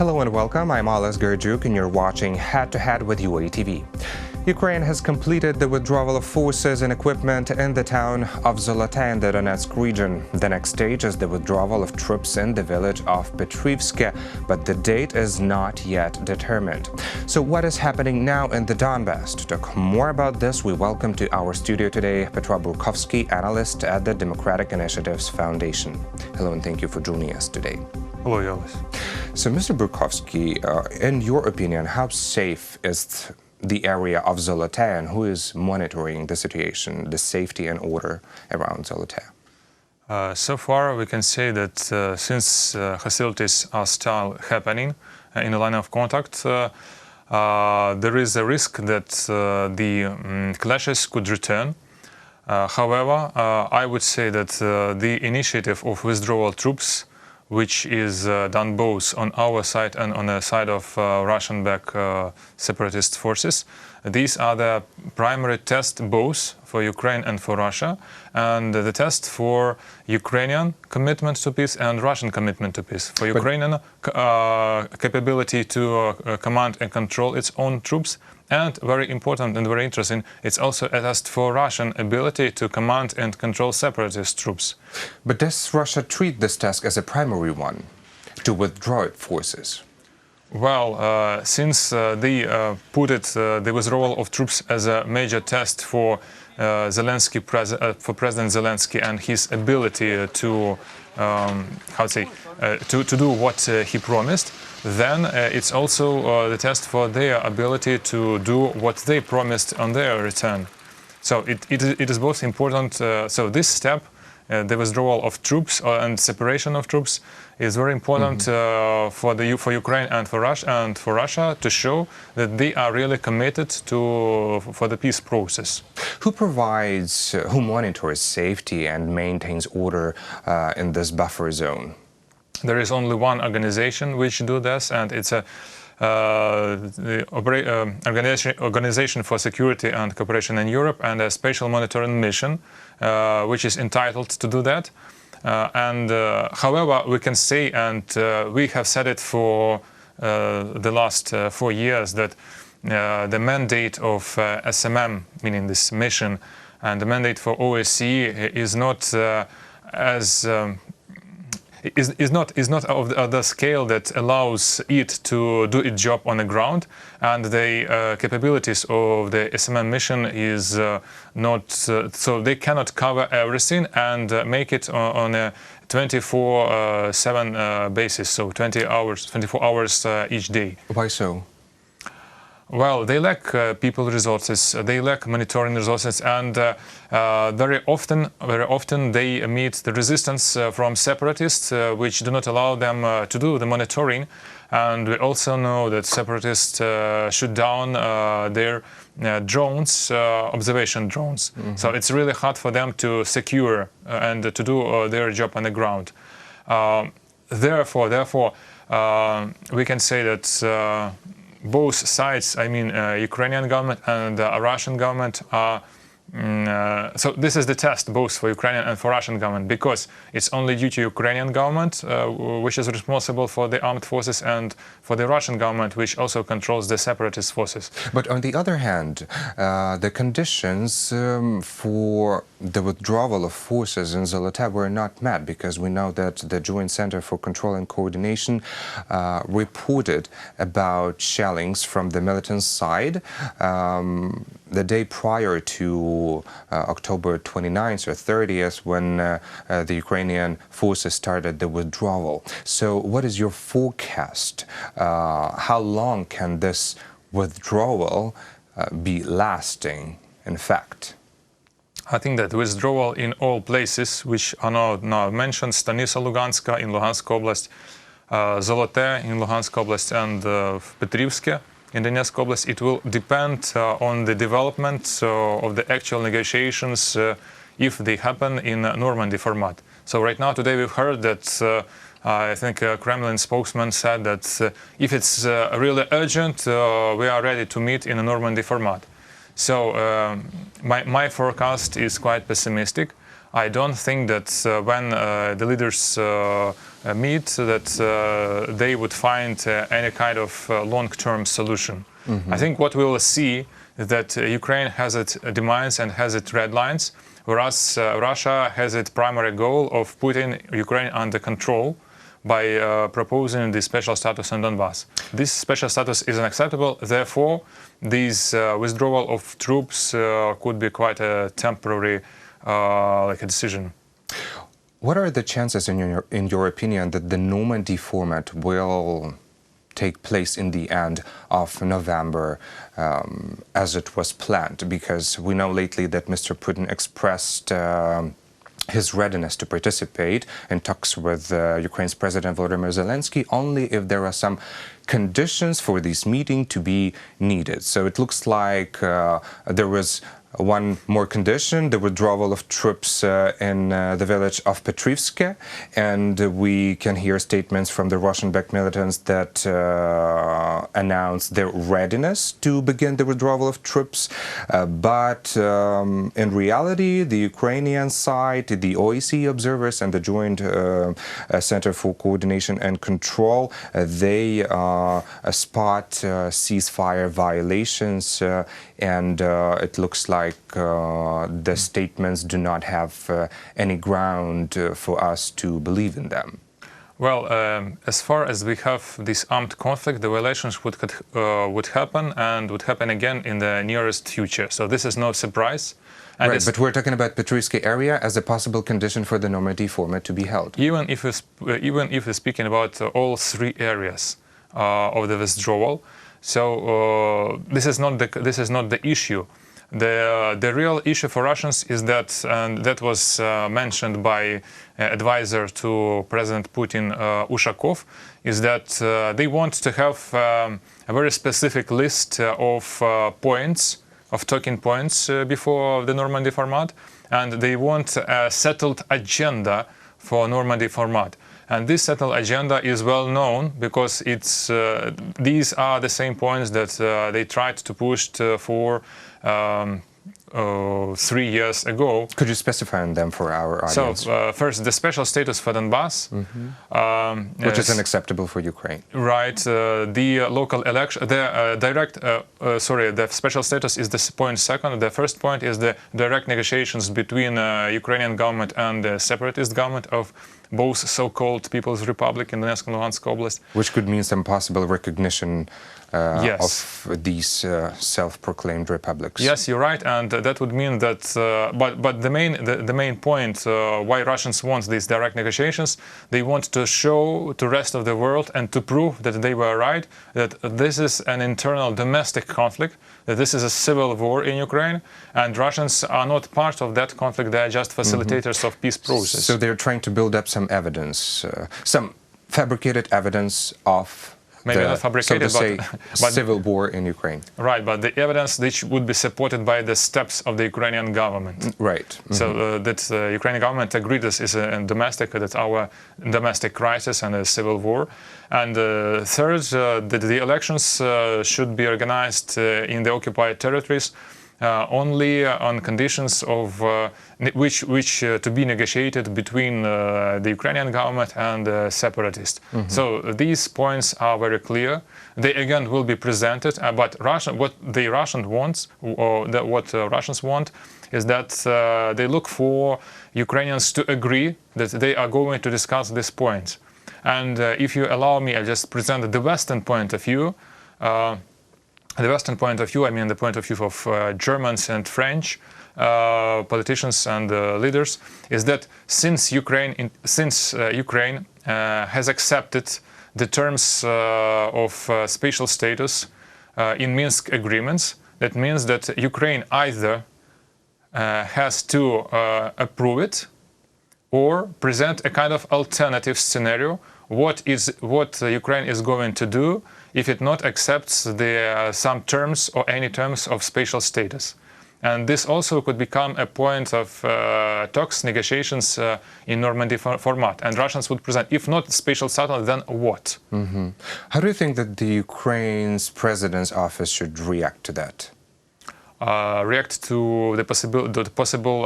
Hello and welcome, I'm Alice Gerjuk and you're watching Head to Head with UATV. Ukraine has completed the withdrawal of forces and equipment in the town of Zolote in the Donetsk region. The next stage is the withdrawal of troops in the village of Petrovskoy, but the date is not yet determined. So what is happening now in the Donbas? To talk more about this, we welcome to our studio today Petro Burkovskiy, analyst at the Democratic Initiatives Foundation. Hello and thank you for joining us today. Hello, Alice. So, Mr. Burkovskiy, in your opinion, how safe is the area of Zolote and who is monitoring the situation, the safety and order around Zolote? So far, we can say that since hostilities are still happening in the line of contact, there is a risk that the clashes could return. However, I would say that the initiative of withdrawal troops, which is done both on our side and on the side of Russian-backed separatist forces. These are the primary test both for Ukraine and for Russia, and the test for Ukrainian commitment to peace and Russian commitment to peace. For Ukrainian capability to command and control its own troops, and very important and very interesting, it's also a test for Russian ability to command and control separatist troops. But does Russia treat this task as a primary one, to withdraw its forces? Well, since they put the withdrawal of troops as a major test for President Zelensky and his ability to to do what he promised, then it's also the test for their ability to do what they promised on their return. So it is both important. So this step, the withdrawal of troops and separation of troops, is very important for Ukraine and for Russia to show that they are really committed for the peace process. Who monitors safety and maintains order in this buffer zone? There is only one organization which do this, and it's the Organization for Security and Cooperation in Europe, and a special monitoring mission which is entitled to do that. However, we can say, and we have said it for the last 4 years, that the mandate of SMM, meaning this mission, and the mandate for OSCE is not is not of the scale that allows it to do its job on the ground, and the capabilities of the SMM mission is not so they cannot cover everything and make it on a 24/7 basis, so 24 hours each day. Why so? Well, they lack people resources, they lack monitoring resources, and very often they meet the resistance from separatists, which do not allow them to do the monitoring. And we also know that separatists shoot down their drones, observation drones. So it's really hard for them to secure and to do their job on the ground. Therefore, we can say that both sides, I mean Ukrainian government and Russian government, are so this is the test both for Ukrainian and for Russian government, because it's only due to Ukrainian government which is responsible for the armed forces, and for the Russian government which also controls the separatist forces. But on the other hand, the conditions for the withdrawal of forces in Zolote were not met, because we know that the Joint Center for Control and Coordination reported about shellings from the militant side the day prior to October 29th or 30th, when the Ukrainian forces started the withdrawal. So what is your forecast? How long can this withdrawal be lasting, in fact? I think that withdrawal in all places which are now mentioned, Stanisa Luganska in Lugansk Oblast, Zolote in Lugansk Oblast, and Petrovskoy in Donetsk Oblast, it will depend on the development of the actual negotiations if they happen in Normandy format. So right now, today, we've heard that I think a Kremlin spokesman said that if it's really urgent, we are ready to meet in a Normandy format. So my forecast is quite pessimistic. I don't think that when the leaders meet, that they would find any kind of long-term solution. I think what we will see is that Ukraine has its demands and has its red lines, whereas Russia has its primary goal of putting Ukraine under control by proposing the special status in Donbas. This special status is unacceptable, therefore this withdrawal of troops could be quite a temporary like a decision. What are the chances, in your opinion, that the Normandy format will take place in the end of November as it was planned? Because we know lately that Mr. Putin expressed his readiness to participate in talks with Ukraine's President Volodymyr Zelensky only if there are some conditions for this meeting to be needed. So it looks like there was one more condition, the withdrawal of troops in the village of Petrovskoy, and we can hear statements from the Russian-backed militants that announce their readiness to begin the withdrawal of troops. But in reality, the Ukrainian side, the OSCE observers and the Joint Center for Coordination and Control, they spot ceasefire violations, and it looks like the statements do not have any ground for us to believe in them. Well, as far as we have this armed conflict, the violations would happen and would happen again in the nearest future. So this is no surprise. And right, but we're talking about Petrovskoy area as a possible condition for the Normandy format to be held. Even if we're speaking about all three areas of the withdrawal, so this is not the issue. The real issue for Russians is that, and that was mentioned by advisor to President Putin, Ushakov, is that they want to have a very specific list of points, of talking points before the Normandy format, and they want a settled agenda for Normandy format. And this settled agenda is well known because it's these are the same points that they tried to push for 3 years ago. Could you specify them for our audience? So first, the special status for Donbas, which is unacceptable for Ukraine. Right. The local election, the special status is the point second. The first point is the direct negotiations between Ukrainian government and the separatist government of both so-called People's Republic in Donetsk and Lugansk Oblast. Which could mean some possible recognition yes. of these self-proclaimed republics. Yes, you're right, and that would mean that. But the main point why Russians want these direct negotiations, they want to show to the rest of the world and to prove that they were right, that this is an internal domestic conflict, that this is a civil war in Ukraine, and Russians are not part of that conflict. They are just facilitators of peace process. So they're trying to build up some evidence, some fabricated evidence of maybe not fabricated, but civil war in Ukraine. Right, but the evidence which would be supported by the steps of the Ukrainian government. Right. So that the Ukrainian government agreed this is a domestic, that's our domestic crisis and a civil war. And third, that the elections should be organized in the occupied territories only on conditions of which to be negotiated between the Ukrainian government and the separatists. So these points are very clear. They again will be presented, but what Russians want is that they look for Ukrainians to agree that they are going to discuss these points. And if you allow me, I'll just present the Western point of view. The Western point of view, I mean the point of view of Germans and French politicians and leaders, is that since Ukraine has accepted the terms of special status in Minsk agreements, that means that Ukraine either has to approve it or present a kind of alternative scenario. What Ukraine is going to do if it not accepts some terms or any terms of special status. And this also could become a point of talks, negotiations in Normandy format. And Russians would present, if not special status, then what? How do you think that the Ukraine's president's office should react to that? react to the possible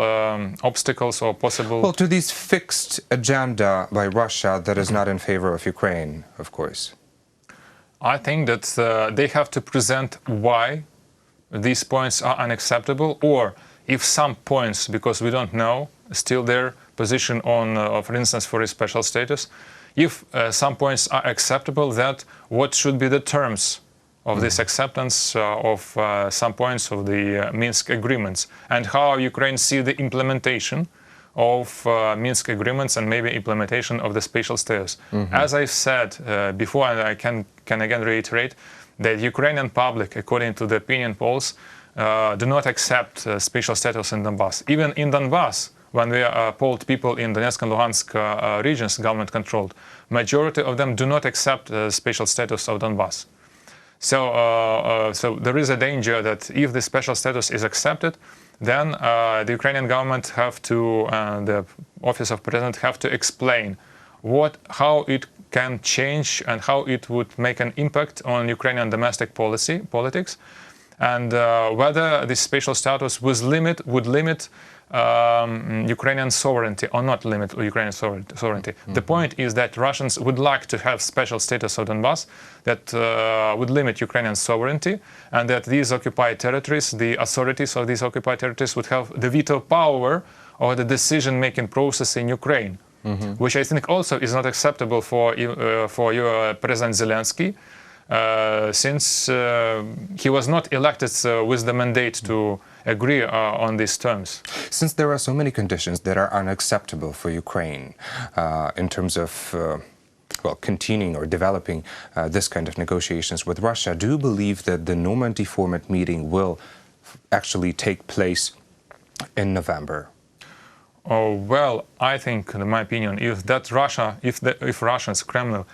obstacles or possible... Well, to these fixed agenda by Russia that is not in favor of Ukraine, of course. I think that they have to present why these points are unacceptable, or if some points, because we don't know still their position on, for instance, for a special status, if some points are acceptable, that what should be the terms of this acceptance of some points of the Minsk agreements, and how Ukraine see the implementation of Minsk agreements and maybe implementation of the special status. As I said before, and I can again reiterate, that Ukrainian public, according to the opinion polls, do not accept special status in Donbas. Even in Donbas, when we polled people in Donetsk and Lugansk regions, government-controlled, majority of them do not accept special status of Donbas. So there is a danger that if the special status is accepted, then the Ukrainian government have to, the office of president have to explain how it can change and how it would make an impact on Ukrainian domestic politics, and whether this special status would limit Ukrainian sovereignty or not limit Ukrainian sovereignty. The point is that Russians would like to have special status of Donbas that would limit Ukrainian sovereignty, and that these occupied territories, the authorities of these occupied territories, would have the veto power over the decision-making process in Ukraine, which I think also is not acceptable for President Zelensky, since he was not elected with the mandate to agree on these terms. Since there are so many conditions that are unacceptable for Ukraine in terms of continuing or developing this kind of negotiations with Russia, do you believe that the Normandy format meeting will actually take place in November? Oh, well, I think, in my opinion, if Russians, Kremlin,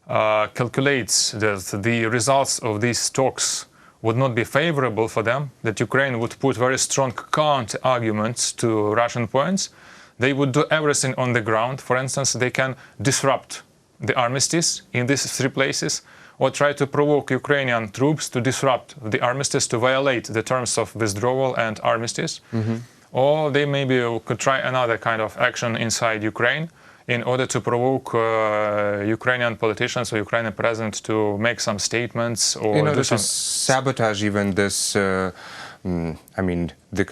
calculates that the results of these talks would not be favorable for them, that Ukraine would put very strong counter-arguments to Russian points, they would do everything on the ground. For instance, they can disrupt the armistice in these three places, or try to provoke Ukrainian troops to disrupt the armistice, to violate the terms of withdrawal and armistice. Or they maybe could try another kind of action inside Ukraine in order to provoke Ukrainian politicians or Ukrainian president to make some statements or in order to sabotage even this, the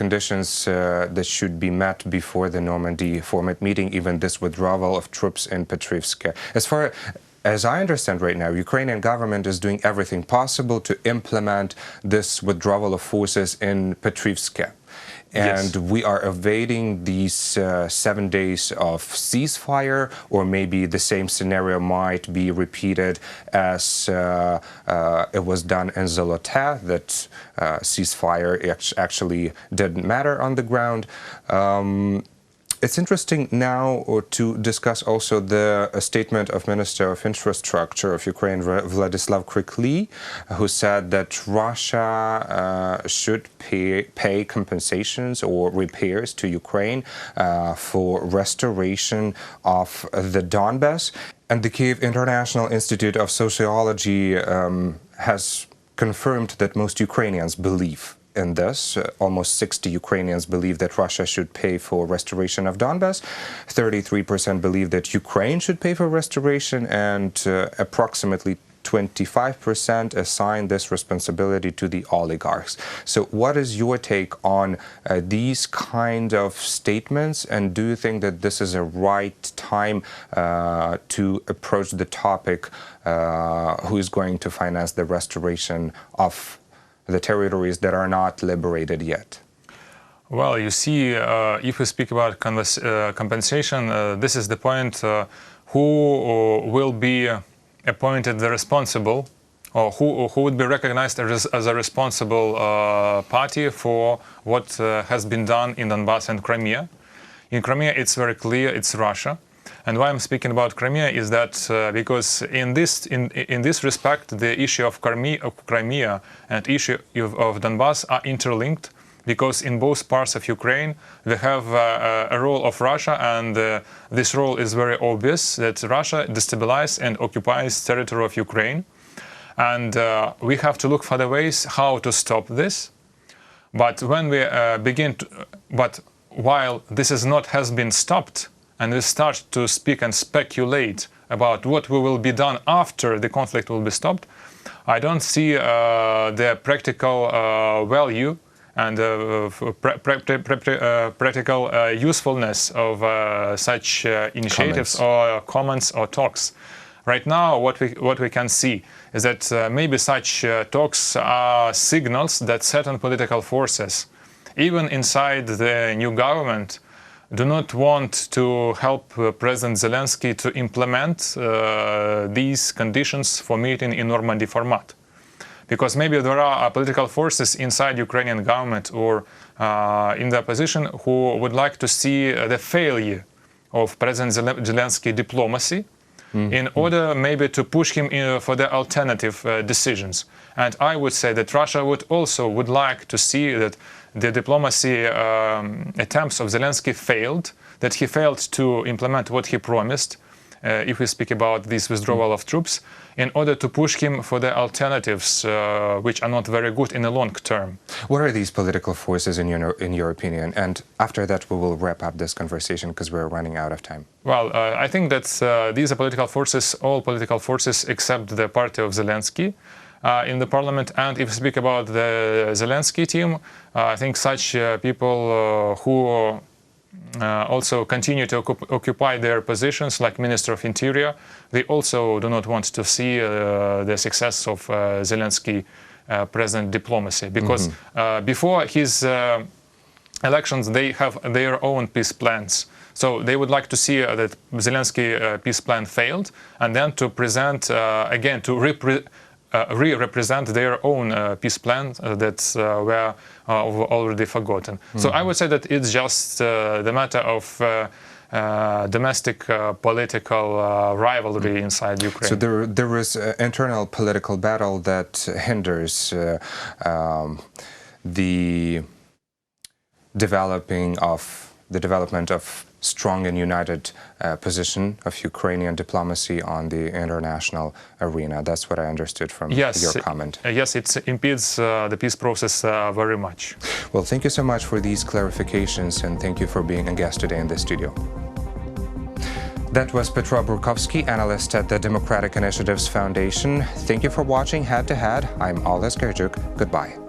conditions that should be met before the Normandy format meeting, even this withdrawal of troops in Petrivsk. As far as I understand right now, Ukrainian government is doing everything possible to implement this withdrawal of forces in Petrivsk. And we are awaiting these 7 days of ceasefire, or maybe the same scenario might be repeated as it was done in Zolote, that ceasefire actually didn't matter on the ground. It's interesting now to discuss also the statement of Minister of Infrastructure of Ukraine, Vladislav Krikly, who said that Russia should pay compensations or repairs to Ukraine for restoration of the Donbas. And the Kyiv International Institute of Sociology has confirmed that most Ukrainians believe in this. Almost 60 Ukrainians believe that Russia should pay for restoration of Donbas. 33% believe that Ukraine should pay for restoration, and approximately 25% assign this responsibility to the oligarchs. So what is your take on these kind of statements, and do you think that this is a right time to approach the topic, who is going to finance the restoration of the territories that are not liberated yet? Well, you see, if we speak about compensation, this is the point, who will be appointed the responsible, or who would be recognized as a responsible party for what has been done in Donbas and Crimea. In Crimea, it's very clear it's Russia. And why I'm speaking about Crimea is that because in this respect, the issue of Crimea and issue of Donbas are interlinked, because in both parts of Ukraine we have a role of Russia, and this role is very obvious, that Russia destabilizes and occupies territory of Ukraine, and we have to look for the ways how to stop this. But when we but while this has been stopped, and we start to speak and speculate about what will be done after the conflict will be stopped, I don't see the practical value and practical usefulness of such initiatives or comments or talks. Right now, what we can see is that maybe such talks are signals that certain political forces, even inside the new government, do not want to help President Zelensky to implement these conditions for meeting in Normandy format. Because maybe there are political forces inside Ukrainian government or in the opposition who would like to see the failure of President Zelensky diplomacy in order maybe to push him for the alternative decisions. And I would say that Russia would like to see that the diplomacy attempts of Zelensky failed, that he failed to implement what he promised, if we speak about this withdrawal of troops, in order to push him for the alternatives, which are not very good in the long term. What are these political forces in your opinion? And after that, we will wrap up this conversation because we're running out of time. Well, I think that these are political forces, all political forces except the party of Zelensky in the parliament. And if we speak about the Zelensky team, I think such people who also continue to occupy their positions, like Minister of Interior, they also do not want to see the success of Zelensky present diplomacy, because before his elections they have their own peace plans. So they would like to see that Zelensky peace plan failed, and then to present again to re-represent their own peace plan that were already forgotten. So I would say that it's just the matter of domestic political rivalry inside Ukraine. So there is an internal political battle that hinders the development of strong and united position of Ukrainian diplomacy on the international arena. That's what I understood from your comment. Yes, it impedes the peace process very much. Well, thank you so much for these clarifications, and thank you for being a guest today in the studio. That was Petro Burkovskiy, analyst at the Democratic Initiatives Foundation. Thank you for watching Head to Head. I'm Oles Gerjuk. Goodbye.